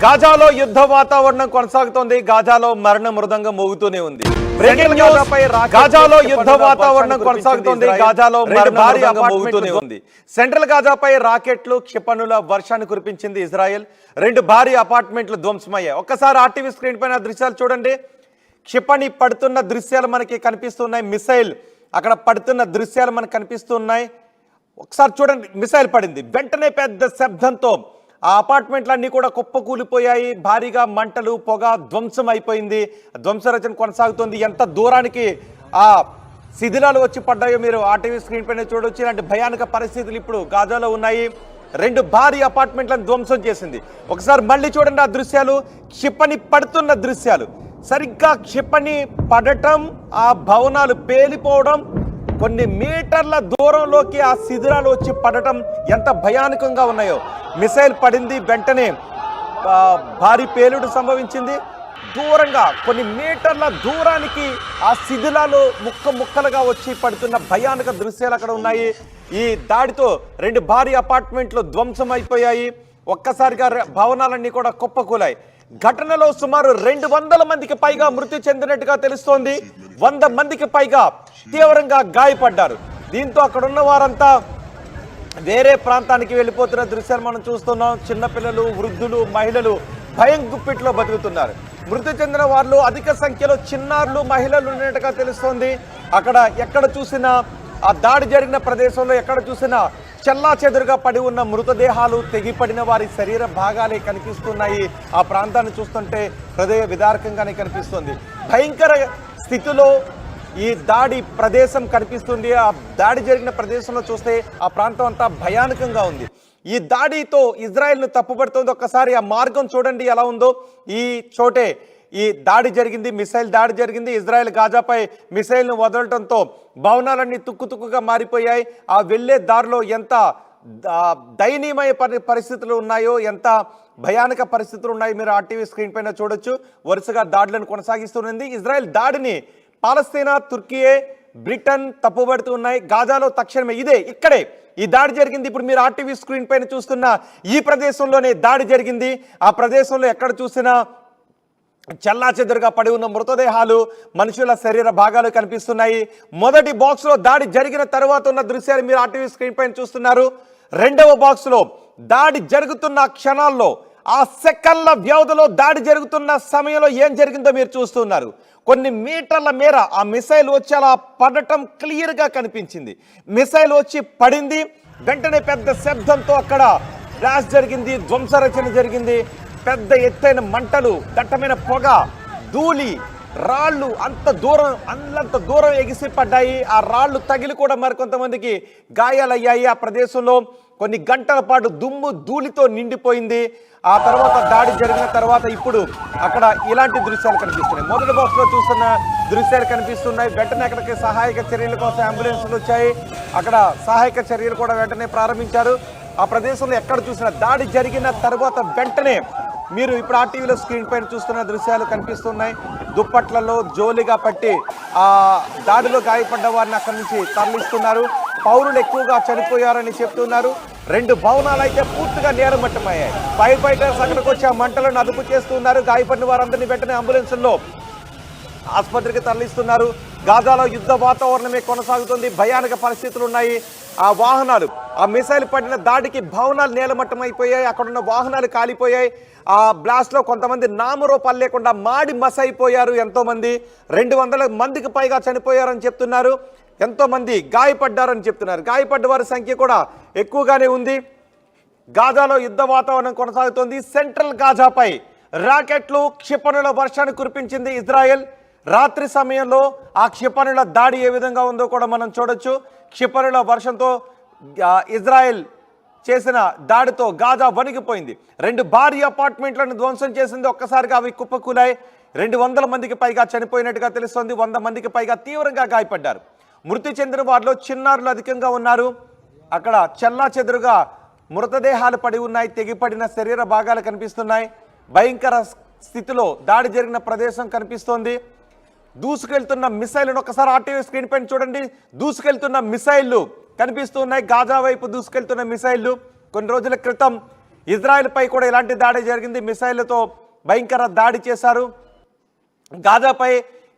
గాజాలో యుద్ధ వాతావరణం కొనసాగుతోంది. గాజాలో మరణ మృదంగం మోగుతూనే ఉంది. గాజాలో యుద్ధ వాతావరణం కొనసాగుతోంది. గాజాలో భారీ మోగుతూనే ఉంది. సెంట్రల్ గాజాపై రాకెట్లు క్షిపణుల వర్షాన్ని కురిపించింది ఇజ్రాయెల్. 2 భారీ అపార్ట్మెంట్లు ధ్వంసమయ్యాయి. ఒక్కసారి ఆర్టీవీ స్క్రీన్ పైన దృశ్యాలు చూడండి. క్షిపణి పడుతున్న దృశ్యాలు మనకి కనిపిస్తున్నాయి. మిసైల్ అక్కడ పడుతున్న దృశ్యాలు మనకు కనిపిస్తున్నాయి. ఒకసారి చూడండి, మిసైల్ పడింది, వెంటనే పెద్ద శబ్దంతో ఆ అపార్ట్మెంట్లన్నీ కూడా కుప్పకూలిపోయాయి. భారీగా మంటలు, పొగ, ధ్వంసం అయిపోయింది. ధ్వంసరచన కొనసాగుతుంది. ఎంత దూరానికి ఆ శిథిలాలు వచ్చి పడ్డాయో మీరు ఆర్టీవీ స్క్రీన్ పైన చూడవచ్చు. ఇలాంటి భయానక పరిస్థితులు ఇప్పుడు గాజాలో ఉన్నాయి. 2 భారీ అపార్ట్మెంట్లను ధ్వంసం చేసింది. ఒకసారి మళ్ళీ చూడండి ఆ దృశ్యాలు, క్షిపణి పడుతున్న దృశ్యాలు. సరిగ్గా క్షిపణి పడటం, ఆ భవనాలు పేలిపోవడం, కొన్ని మీటర్ల దూరంలోకి ఆ శిథిలాలు వచ్చి పడటం ఎంత భయానకంగా ఉన్నాయో. మిసైల్ పడింది, వెంటనే భారీ పేలుడు సంభవించింది. దూరంగా కొన్ని మీటర్ల దూరానికి ఆ శిథిలాలు ముక్కలుగా వచ్చి పడుతున్న భయానక దృశ్యాలు అక్కడ ఉన్నాయి. ఈ దాడితో 2 భారీ అపార్ట్మెంట్లు ధ్వంసం అయిపోయాయి. ఒక్కసారిగా భవనాలన్నీ కూడా కుప్పకూలాయి. ఘటనలో సుమారు 200 మందికి పైగా మృతి చెందినట్టుగా తెలుస్తోంది. 100 మందికి పైగా తీవ్రంగా గాయపడ్డారు. దీంతో అక్కడ ఉన్న వారంతా వేరే ప్రాంతానికి వెళ్ళిపోతున్న దృశ్యాలు మనం చూస్తున్నాం. చిన్నపిల్లలు, వృద్ధులు, మహిళలు భయం గుప్పిట్లో బతుకుతున్నారు. మృతి చెందిన వారిలో అధిక సంఖ్యలో చిన్నారులు, మహిళలు ఉన్నట్టుగా తెలుస్తోంది. అక్కడ ఎక్కడ చూసినా, ఆ దాడి జరిగిన ప్రదేశంలో ఎక్కడ చూసినా చెల్లా చెదురుగా పడి ఉన్న మృతదేహాలు, తెగిపడిన వారి శరీర భాగాలే కనిపిస్తున్నాయి. ఆ ప్రాంతాన్ని చూస్తుంటే హృదయ విదారకంగానే కనిపిస్తుంది. భయంకర స్థితిలో ఈ దాడి ప్రదేశం కనిపిస్తుంది. ఆ దాడి జరిగిన ప్రదేశంలో చూస్తే ఆ ప్రాంతం అంతా భయానకంగా ఉంది. ఈ దాడితో ఇజ్రాయెల్ను తప్పుపడుతోంది. ఒక్కసారి ఆ మార్గం చూడండి ఎలా ఉందో. ఈ చోటే ఈ దాడి జరిగింది, మిసైల్ దాడి జరిగింది. ఇజ్రాయెల్ గాజాపై మిసైల్ను వదలడంతో భవనాలన్నీ తుక్కుతుక్కుగా మారిపోయాయి. ఆ వెళ్ళే దారిలో ఎంత దయనీయమైన పరిస్థితులు ఉన్నాయో, ఎంత భయానక పరిస్థితులు ఉన్నాయో మీరు ఆర్టీవీ స్క్రీన్ పైన చూడొచ్చు. వరుసగా దాడులను కొనసాగిస్తున్నది ఇజ్రాయెల్. దాడిని పాలస్తీనా, తుర్కీయే, బ్రిటన్ తప్పుపడుతూ ఉన్నాయి. గాజాలో తక్షణమే ఇక్కడే ఈ దాడి జరిగింది. ఇప్పుడు మీరు ఆర్టీవీ స్క్రీన్ పైన చూస్తున్న ఈ ప్రదేశంలోనే దాడి జరిగింది. ఆ ప్రదేశంలో ఎక్కడ చూసినా చెల్లా చెదురుగా పడి ఉన్న మృతదేహాలు, మనుషుల శరీర భాగాలు కనిపిస్తున్నాయి. మొదటి బాక్స్లో దాడి జరిగిన తర్వాత ఉన్న దృశ్యాలు మీరు ఆర్టీవీ స్క్రీన్ పైన చూస్తున్నారు. రెండవ బాక్స్లో దాడి జరుగుతున్న క్షణాల్లో, ఆ సెకన్ల వ్యవధిలో దాడి జరుగుతున్న సమయంలో ఏం జరిగిందో మీరు చూస్తున్నారు. కొన్ని మీటర్ల మేర ఆ మిసైల్ వచ్చి అలా పడటం క్లియర్గా కనిపించింది. మిసైల్ వచ్చి పడింది, వెంటనే పెద్ద శబ్దంతో అక్కడ బ్లాస్ట్ జరిగింది, ధ్వంసరచన జరిగింది. పెద్ద ఎత్తైన మంటలు, దట్టమైన పొగ, ధూళి, రాళ్ళు అంత దూరం ఎగిసి పడ్డాయి. ఆ రాళ్ళు తగిలి కూడా మరికొంతమందికి గాయాలయ్యాయి. ఆ ప్రదేశంలో కొన్ని గంటల పాటు దుమ్ము ధూళితో నిండిపోయింది. ఆ తర్వాత దాడి జరిగిన తర్వాత ఇప్పుడు అక్కడ ఇలాంటి దృశ్యాలు కనిపిస్తున్నాయి. మొదటి బాక్స్లో చూస్తున్న దృశ్యాలు కనిపిస్తున్నాయి. వెంటనే అక్కడికి సహాయక చర్యల కోసం అంబులెన్స్లు వచ్చాయి. అక్కడ సహాయక చర్యలు కూడా వెంటనే ప్రారంభించారు. ఆ ప్రదేశంలో ఎక్కడ చూసినా దాడి జరిగిన తర్వాత వెంటనే మీరు ఇప్పుడు ఆర్టీవీలో స్క్రీన్ పైన చూస్తున్న దృశ్యాలు కనిపిస్తున్నాయి. దుప్పట్లలో జోలిగా పట్టి ఆ దాడిలో గాయపడ్డ వారిని అక్కడి నుంచి తరలిస్తున్నారు. పౌరులు ఎక్కువగా చనిపోయారని చెప్తున్నారు. 2 భవనాలు అయితే పూర్తిగా నేలమట్టమయ్యాయి. ఫైర్ ఫైటర్స్ అక్కడికి వచ్చి ఆ మంటలను అదుపు చేస్తున్నారు. గాయపడిన వారందరినీ వెంటనే అంబులెన్సుల్లో ఆసుపత్రికి తరలిస్తున్నారు. గాజాలో యుద్ధ వాతావరణమే కొనసాగుతుంది. భయానక పరిస్థితులు ఉన్నాయి. ఆ వాహనాలు, ఆ మిసైల్ పడిన దాడికి భవనాలు నేలమట్టం అయిపోయాయి. అక్కడున్న వాహనాలు కాలిపోయాయి. ఆ బ్లాస్ట్లో కొంతమంది నామరూపాలు లేకుండా మాడి మసైపోయారు. ఎంతోమంది 200 మందికి పైగా చనిపోయారని చెప్తున్నారు. ఎంతోమంది గాయపడ్డారని చెప్తున్నారు. గాయపడ్డ వారి సంఖ్య కూడా ఎక్కువగానే ఉంది. గాజాలో యుద్ధ వాతావరణం కొనసాగుతోంది. సెంట్రల్ గాజాపై రాకెట్లు, క్షిపణుల వర్షాన్ని కురిపించింది ఇజ్రాయెల్. రాత్రి సమయంలో ఆ క్షిపణుల దాడి ఏ విధంగా ఉందో కూడా మనం చూడొచ్చు. క్షిపణుల వర్షంతో ఇజ్రాయెల్ చేసిన దాడితో గాజా వణికిపోయింది. 2 భారీ అపార్ట్మెంట్లను ధ్వంసం చేసింది. ఒక్కసారిగా అవి కుప్పకూలాయి. 200 మందికి పైగా చనిపోయినట్టుగా తెలుస్తోంది. 100 మందికి పైగా తీవ్రంగా గాయపడ్డారు. మృతి చెందిన వారిలో చిన్నారులు అధికంగా ఉన్నారు. అక్కడ చెల్లా చెదురుగా మృతదేహాలు పడి ఉన్నాయి. తెగిపడిన శరీర భాగాలు కనిపిస్తున్నాయి. భయంకర స్థితిలో దాడి జరిగిన ప్రదేశం కనిపిస్తోంది. దూసుకెళ్తున్న మిసైల్ను ఒకసారి ఆర్టీవీ స్క్రీన్ పైన చూడండి. దూసుకెళ్తున్న మిసైళ్లు కనిపిస్తున్నాయి. గాజా వైపు దూసుకెళ్తున్న మిసైళ్లు. కొన్ని రోజుల క్రితం ఇజ్రాయెల్ పై కూడా ఇలాంటి దాడి జరిగింది. మిసైళ్లతో భయంకర దాడి చేశారు. గాజాపై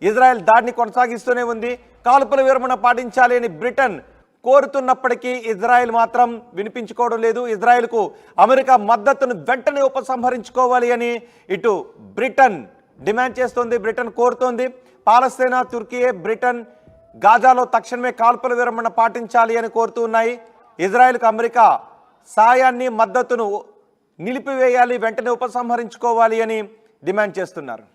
ఇజ్రాయెల్ దాడిని కొనసాగిస్తూనే ఉంది. కాల్పుల విరమణ పాటించాలి అని బ్రిటన్ కోరుతున్నప్పటికీ ఇజ్రాయెల్ మాత్రం వినిపించుకోవడం లేదు. ఇజ్రాయెల్కు అమెరికా మద్దతును వెంటనే ఉపసంహరించుకోవాలి అని ఇటు బ్రిటన్ డిమాండ్ చేస్తోంది, బ్రిటన్ కోరుతోంది. పాలస్తీనా, తుర్కీయే, బ్రిటన్ గాజాలో తక్షణమే కాల్పుల విరమణ పాటించాలి అని కోరుతూ ఉన్నాయి. ఇజ్రాయెల్కు అమెరికా సాయాన్ని, మద్దతును నిలిపివేయాలి, వెంటనే ఉపసంహరించుకోవాలి అని డిమాండ్ చేస్తున్నారు.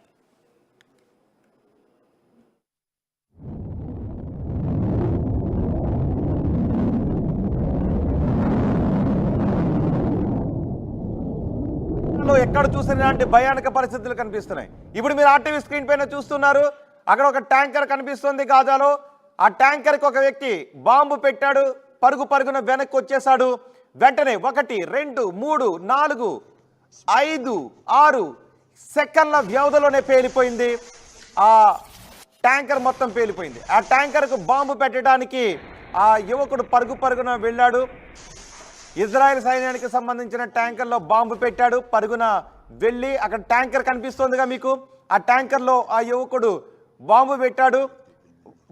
ఎక్కడ చూసిన ఇలాంటి భయానక పరిస్థితులు కనిపిస్తున్నాయి. ఇప్పుడు మీరు ఆర్టీవీ స్క్రీన్ పైన చూస్తున్నారు, అక్కడ ఒక ట్యాంకర్ కనిపిస్తుంది గాజాలో. ఆ ట్యాంకర్కి ఒక వ్యక్తి బాంబు పెట్టాడు, పరుగున వెనక్కి వచ్చేసాడు. వెంటనే 1, 2, 3, 4, 5, 6 సెకండ్ల వ్యవధిలోనే పేలిపోయింది. ఆ ట్యాంకర్ మొత్తం పేలిపోయింది. ఆ ట్యాంకర్కు బాంబు పెట్టడానికి ఆ యువకుడు పరుగున వెళ్ళాడు. ఇజ్రాయెల్ సైన్యానికి సంబంధించిన ట్యాంకర్లో బాంబు పెట్టాడు, పరుగున వెళ్ళి అక్కడ ట్యాంకర్ కనిపిస్తోందిగా మీకు, ఆ ట్యాంకర్లో ఆ యువకుడు బాంబు పెట్టాడు.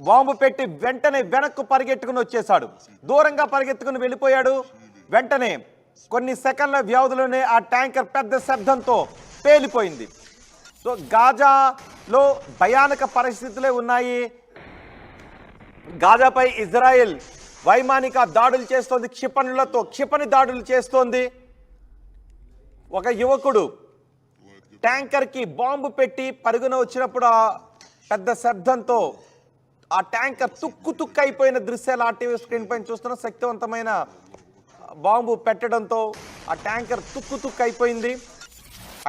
బాంబు పెట్టి వెంటనే వెనక్కు పరిగెట్టుకుని వచ్చేసాడు, దూరంగా పరిగెత్తుకుని వెళ్ళిపోయాడు. వెంటనే కొన్ని సెకండ్ల వ్యవధిలోనే ఆ ట్యాంకర్ పెద్ద శబ్దంతో పేలిపోయింది. సో గాజాలో భయానక పరిస్థితులే ఉన్నాయి. గాజాపై ఇజ్రాయెల్ వైమానిక దాడులు చేస్తోంది, క్షిపణి దాడులు చేస్తోంది. ఒక యువకుడు ట్యాంకర్కి బాంబు పెట్టి పరుగున వచ్చినప్పుడు ఆ పెద్ద శబ్దంతో ఆ ట్యాంకర్ తుక్కు అయిపోయిన దృశ్యాలు ఆర్టీవీ స్క్రీన్ పైన చూస్తున్న. శక్తివంతమైన బాంబు పెట్టడంతో ఆ ట్యాంకర్ తుక్కు అయిపోయింది.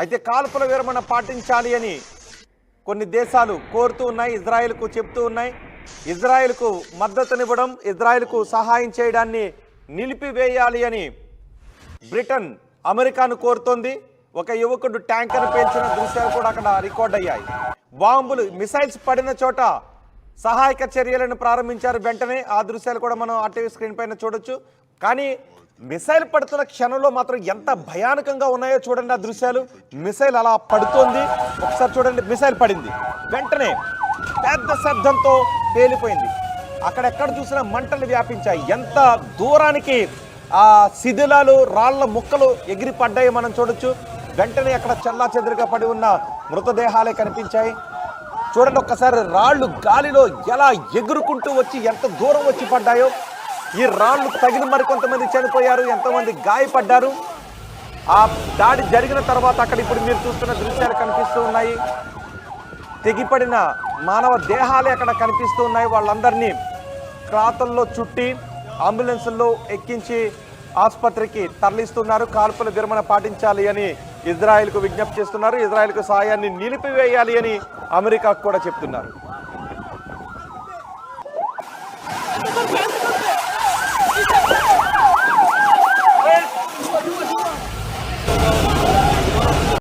అయితే కాల్పుల విరమణ పాటించాలి అని కొన్ని దేశాలు కోరుతూ ఉన్నాయి, ఇజ్రాయెల్కు చెప్తూ ఉన్నాయి. ఇజ్రాయెల్కు మద్దతునివ్వడం, ఇజ్రాయెల్కు సహాయం చేయడాన్ని నిలిపివేయాలి అని బ్రిటన్ అమెరికాను కోరుతోంది. ఒక యువకుడు ట్యాంకర్ పేల్చిన దృశ్యాలు కూడా అక్కడ రికార్డ్ అయ్యాయి. బాంబులు, మిసైల్స్ పడిన చోట సహాయక చర్యలను ప్రారంభించారు వెంటనే. ఆ దృశ్యాలు కూడా మనం ఆర్టీవీ స్క్రీన్ పైన చూడొచ్చు. కానీ మిసైల్ పడుతున్న క్షణంలో మాత్రం ఎంత భయానకంగా ఉన్నాయో చూడండి ఆ దృశ్యాలు. మిసైల్ అలా పడుతోంది, ఒకసారి చూడండి. మిసైల్ పడింది, వెంటనే పెద్ద శబ్దంతో పేలిపోయింది. అక్కడెక్కడ చూసినా మంటలు వ్యాపించాయి. ఎంత దూరానికి ఆ శిథిలాలు, రాళ్ల ముక్కలు ఎగిరి పడ్డాయి మనం చూడొచ్చు. వెంటనే అక్కడ చెల్లాచెదురుగా పడి ఉన్న మృతదేహాలే కనిపించాయి. చూడండి ఒక్కసారి, రాళ్ళు గాలిలో ఎలా ఎగురుకుంటూ వచ్చి ఎంత దూరం వచ్చి పడ్డాయో. ఈ రాళ్ళు తగిలి మరికొంతమంది చనిపోయారు, ఎంతోమంది గాయపడ్డారు. ఆ దాడి జరిగిన తర్వాత అక్కడ ఇప్పుడు మీరు చూస్తున్న దృశ్యాలు కనిపిస్తూ ఉన్నాయి. తెగిపడిన మానవ దేహాలే అక్కడ కనిపిస్తూ ఉన్నాయి. వాళ్ళందరినీ క్రాతల్లో చుట్టి అంబులెన్సుల్లో ఎక్కించి ఆసుపత్రికి తరలిస్తున్నారు. కాల్పుల విరమణ పాటించాలి అని ఇజ్రాయెల్కు విజ్ఞప్తి చేస్తున్నారు. ఇజ్రాయెల్కు సాయాన్ని నిలిపివేయాలి అని అమెరికాకు కూడా చెప్తున్నారు.